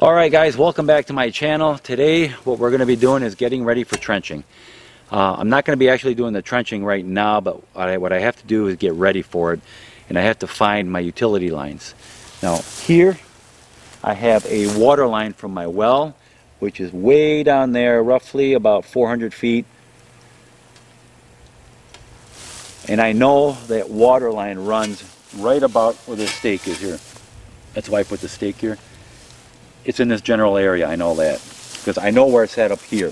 Alright guys, welcome back to my channel. Today what we're going to be doing is getting ready for trenching. I'm not going to be actually doing the trenching right now, but what I have to do is get ready for it, and I have to find my utility lines. Now here I have a water line from my well, which is way down there, roughly about 400 feet. And I know that water line runs right about where the stake is here. That's why I put the stake here. It's in this general area, I know that, because I know where it's at up here.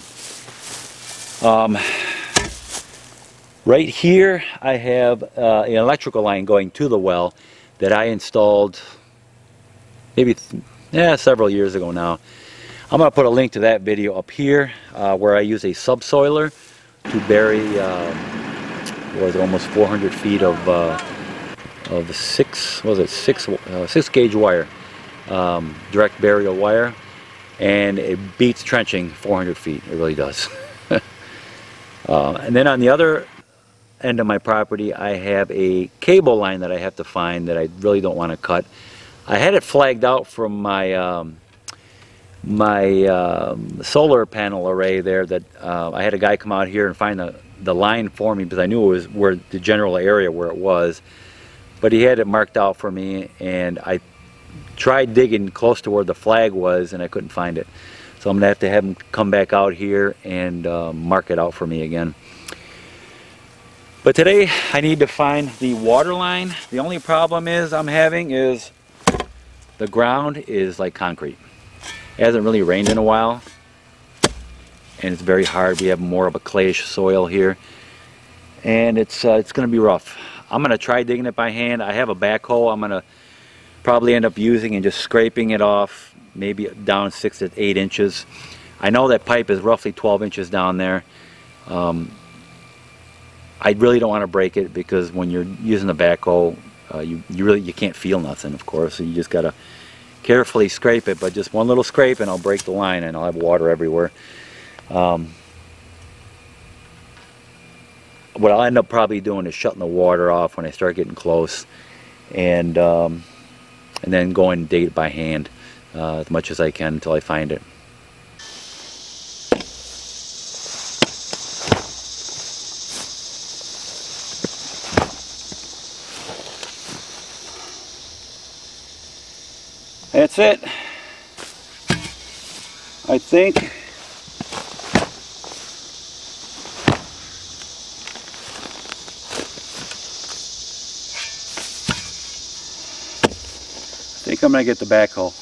Right here I have an electrical line going to the well that I installed maybe several years ago now. I'm going to put a link to that video up here where I use a subsoiler to bury almost 400 feet of six gauge wire. Direct burial wire, and it beats trenching 400 feet. It really does. And then on the other end of my property I have a cable line that I have to find that I really don't want to cut. I had it flagged out from my solar panel array there that I had a guy come out here and find the line for me, because I knew it was where the general area where it was, but he had it marked out for me, and I tried digging close to where the flag was and I couldn't find it. So I'm going to have him come back out here and mark it out for me again. But today I need to find the water line. The only problem I'm having is the ground is like concrete. It hasn't really rained in a while, and it's very hard. We have more of a clayish soil here, and it's going to be rough. I'm going to try digging it by hand. I have a backhoe I'm going to probably end up using and just scraping it off, maybe down 6 to 8 inches. I know that pipe is roughly 12 inches down there. I really don't want to break it, because when you're using the backhoe, you can't feel nothing, of course. So you just got to carefully scrape it, but just one little scrape and I'll break the line and I'll have water everywhere. What I'll end up probably doing is shutting the water off when I start getting close, and then go and dig it by hand as much as I can until I find it. That's it. I think. I think I'm going to get the backhoe.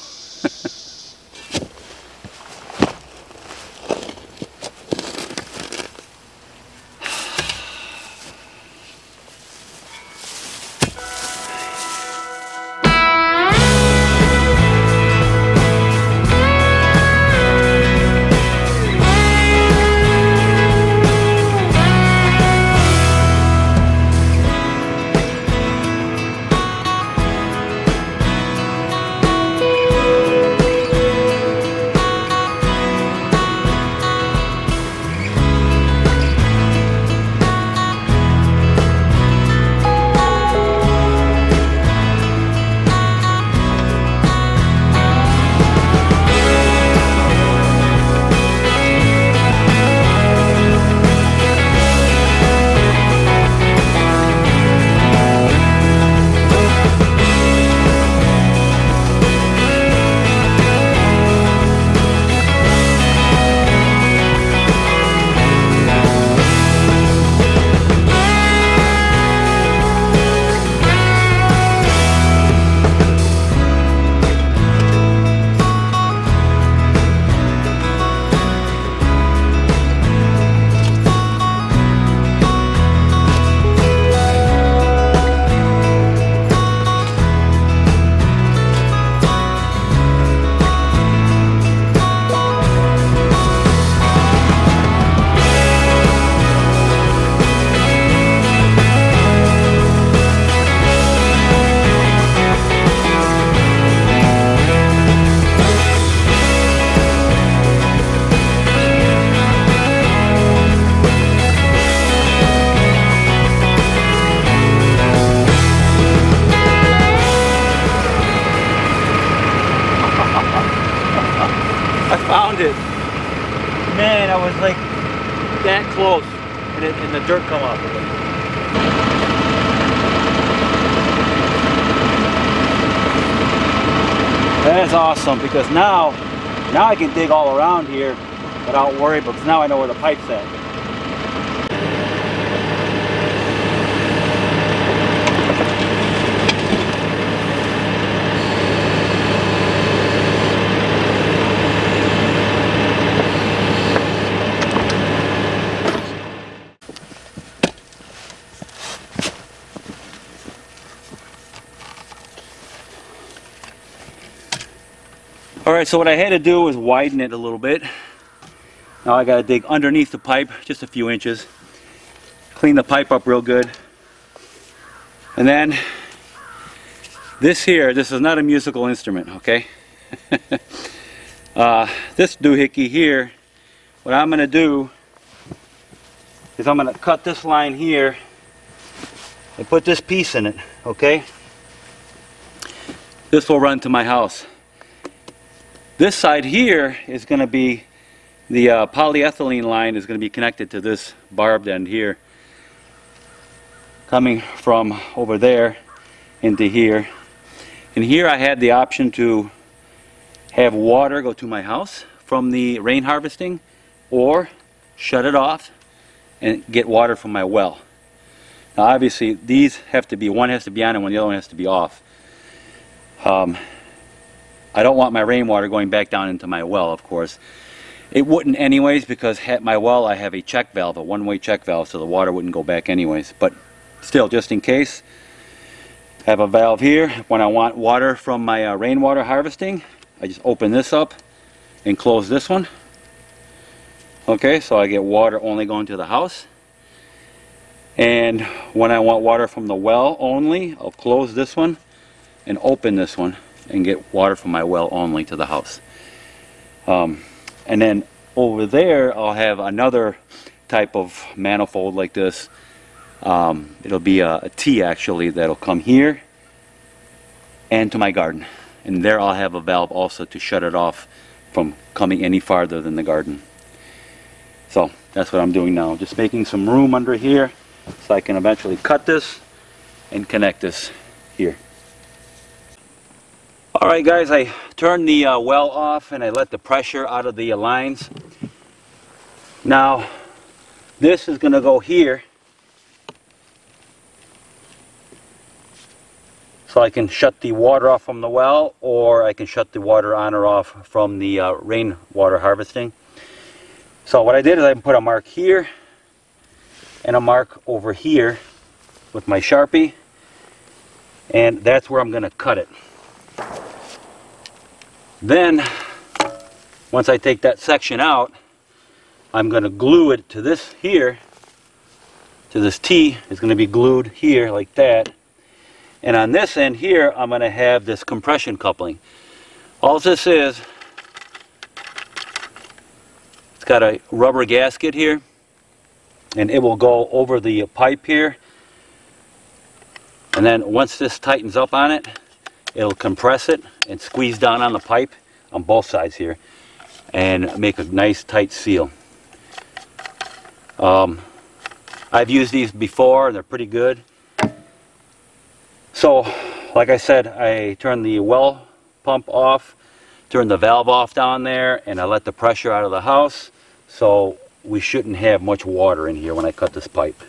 around it. Man, I was like that close, and the dirt come off of it. That's awesome, because now I can dig all around here without worry, because now I know where the pipe's at. Alright, so what I had to do was widen it a little bit. Now I got to dig underneath the pipe, just a few inches. Clean the pipe up real good. And then, this here, this is not a musical instrument, okay? This doohickey here, what I'm going to do is I'm going to cut this line here and put this piece in it, okay? This will run to my house. This side here is going to be, the polyethylene line is going to be connected to this barbed end here, coming from over there into here. And here I had the option to have water go to my house from the rain harvesting, or shut it off and get water from my well. Now obviously these have to be, one has to be on and the other one has to be off. I don't want my rainwater going back down into my well, of course. It wouldn't anyways, because at my well I have a check valve, a one-way check valve, so the water wouldn't go back anyways. But still, just in case, I have a valve here. When I want water from my rainwater harvesting, I just open this up and close this one. Okay, so I get water only going to the house. And when I want water from the well only, I'll close this one and open this one and get water from my well only to the house. And then over there I'll have another type of manifold like this. It'll be a T actually that'll come here and to my garden. And there I'll have a valve also to shut it off from coming any farther than the garden. So that's what I'm doing now. Just making some room under here so I can eventually cut this and connect this here. Alright guys, I turned the well off and I let the pressure out of the lines. Now this is going to go here, so I can shut the water off from the well, or I can shut the water on or off from the rainwater harvesting. So what I did is I put a mark here and a mark over here with my Sharpie, and that's where I'm going to cut it. Then, once I take that section out, I'm going to glue it to this here, to this T. It's going to be glued here like that. And on this end here, I'm going to have this compression coupling. All this is, it's got a rubber gasket here, and it will go over the pipe here. And then once this tightens up on it, it'll compress it and squeeze down on the pipe on both sides here and make a nice tight seal. I've used these before and they're pretty good. So like I said, I turned the well pump off, turned the valve off down there, and I let the pressure out of the house, so we shouldn't have much water in here when I cut this pipe.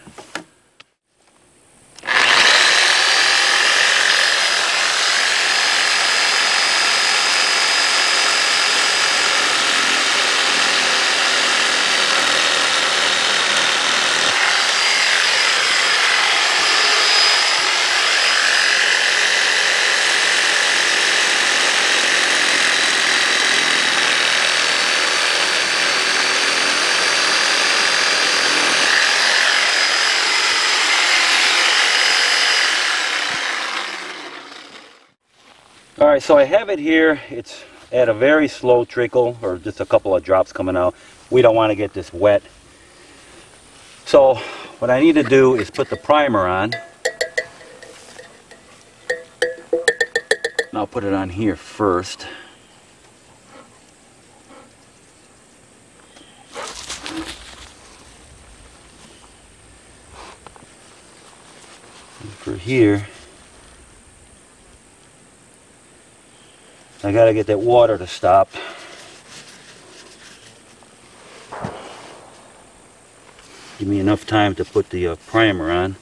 Alright, so I have it here. It's at a very slow trickle, or just a couple of drops coming out. We don't want to get this wet. So what I need to do is put the primer on. And I'll put it on here first. here. I gotta get that water to stop. Give me enough time to put the primer on.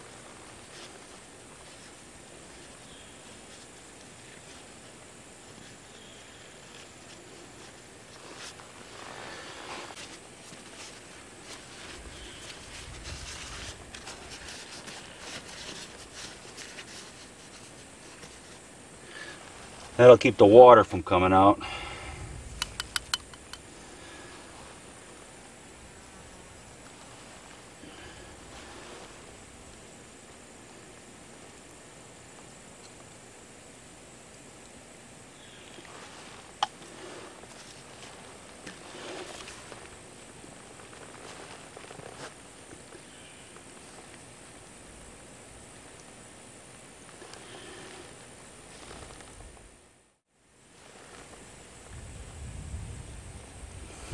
That'll keep the water from coming out.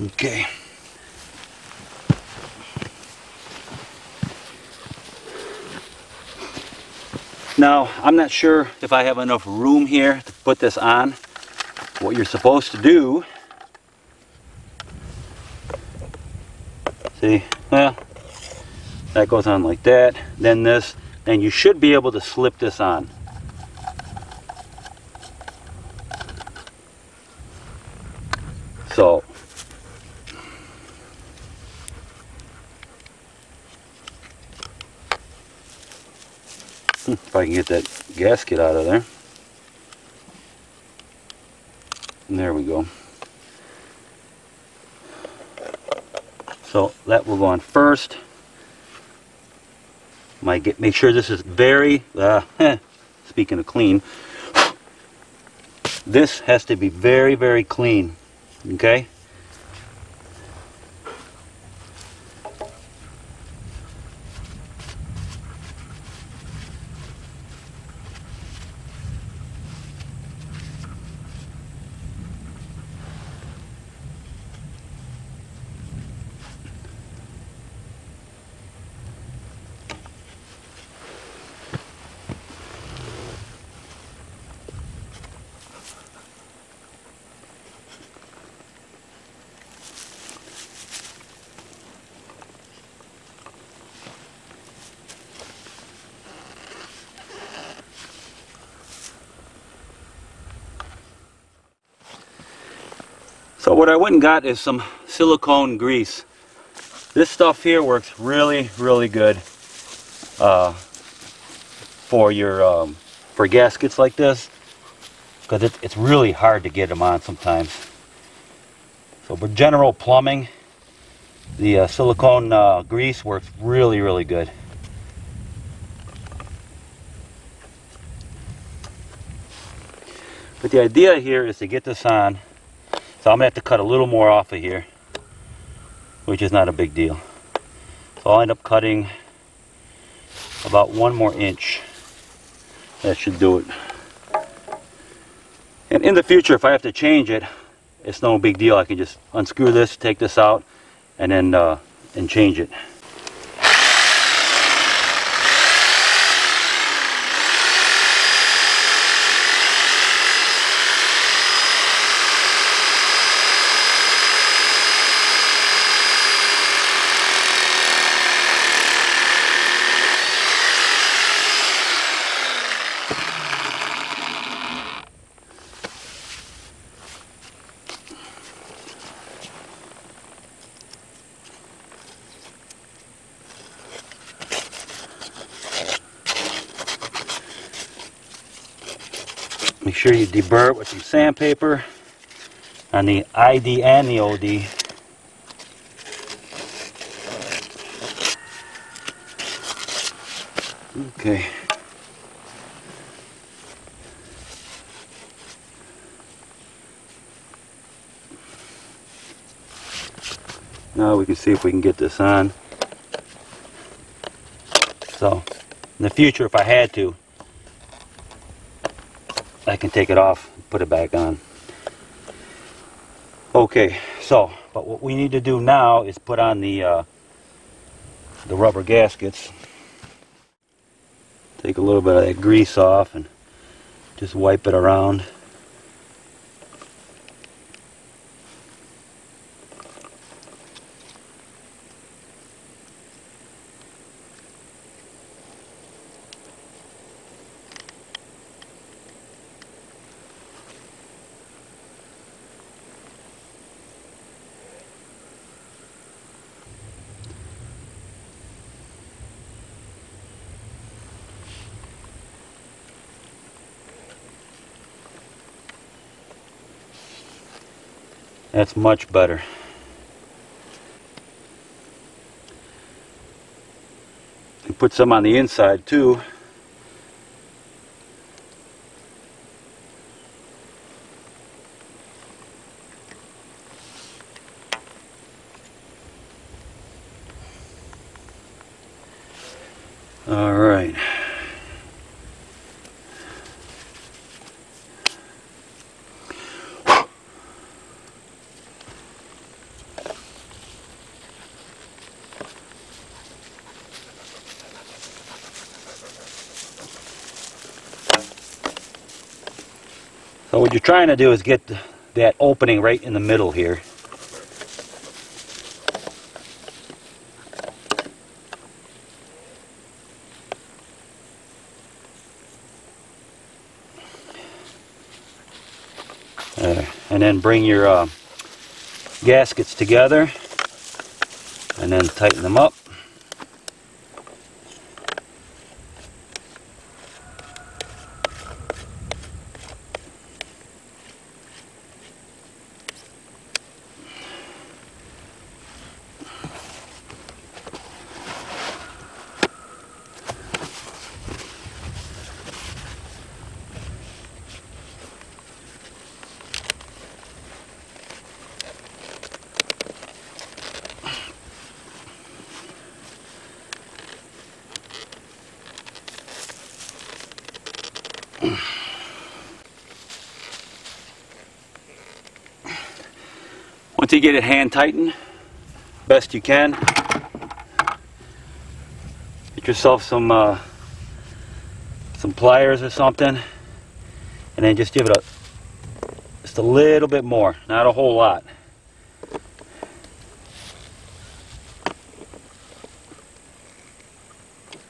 Okay. Now, I'm not sure if I have enough room here to put this on. What you're supposed to do, see, well, that goes on like that, then this, and you should be able to slip this on. So, if I can get that gasket out of there. And there we go. So that will go on first. Make sure this is very, speaking of clean, this has to be very, very clean. Okay? So what I went and got is some silicone grease. This stuff here works really, really good for your for gaskets like this, because it's really hard to get them on sometimes. So for general plumbing, the silicone grease works really, really good. But the idea here is to get this on. So I'm going to have to cut a little more off of here, which is not a big deal. So I'll end up cutting about 1 more inch. That should do it. And in the future, if I have to change it, it's no big deal. I can just unscrew this, take this out, and then and change it. Make sure you deburr it with some sandpaper on the ID and the OD. Okay. Now we can see if we can get this on. So, in the future, if I had to, I can take it off and put it back on. Okay, so, but what we need to do now is put on the rubber gaskets. Take a little bit of that grease off and just wipe it around. That's much better. And put some on the inside too. All right. So what you're trying to do is get that opening right in the middle here. And then bring your gaskets together and then tighten them up. Once you get it hand tightened, best you can, get yourself some pliers or something, and then just give it just a little bit more, not a whole lot.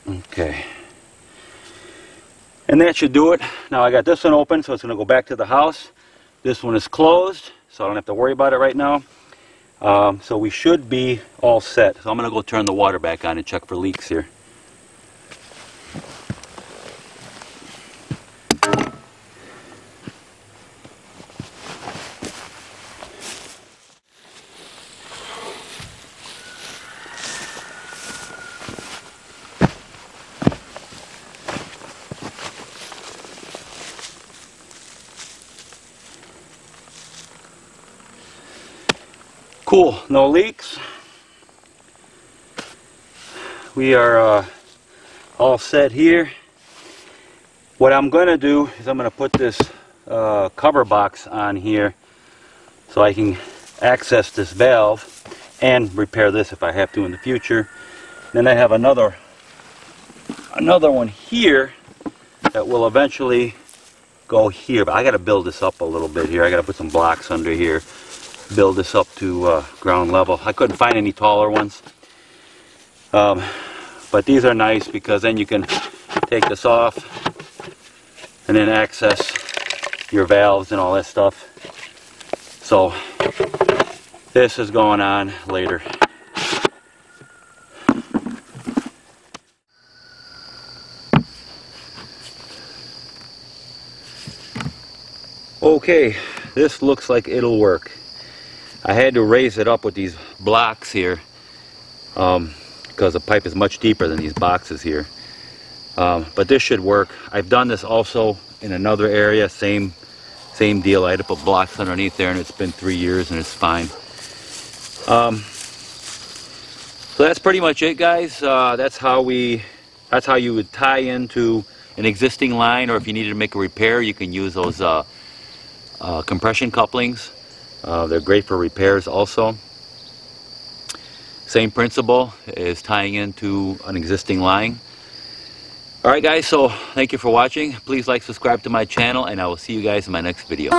Okay. And that should do it. Now I got this one open, so it's going to go back to the house. This one is closed, so I don't have to worry about it right now. So we should be all set. So I'm going to go turn the water back on and check for leaks here. Cool, no leaks. We are all set here. What I'm going to do is I'm going to put this cover box on here so I can access this valve and repair this if I have to in the future. Then I have another one here that will eventually go here, but I got to build this up a little bit here. I got to put some blocks under here, build this up to ground level. I couldn't find any taller ones, but these are nice because then you can take this off and then access your valves and all that stuff. So this is going on later. Okay, this looks like it'll work. I had to raise it up with these blocks here because the pipe is much deeper than these boxes here. But this should work. I've done this also in another area, same deal. I had to put blocks underneath there, and it's been 3 years and it's fine. So that's pretty much it, guys. That's how you would tie into an existing line, or if you needed to make a repair, you can use those compression couplings. They're great for repairs also. Same principle is tying into an existing line. Alright guys, so thank you for watching. Please like, subscribe to my channel, and I will see you guys in my next video.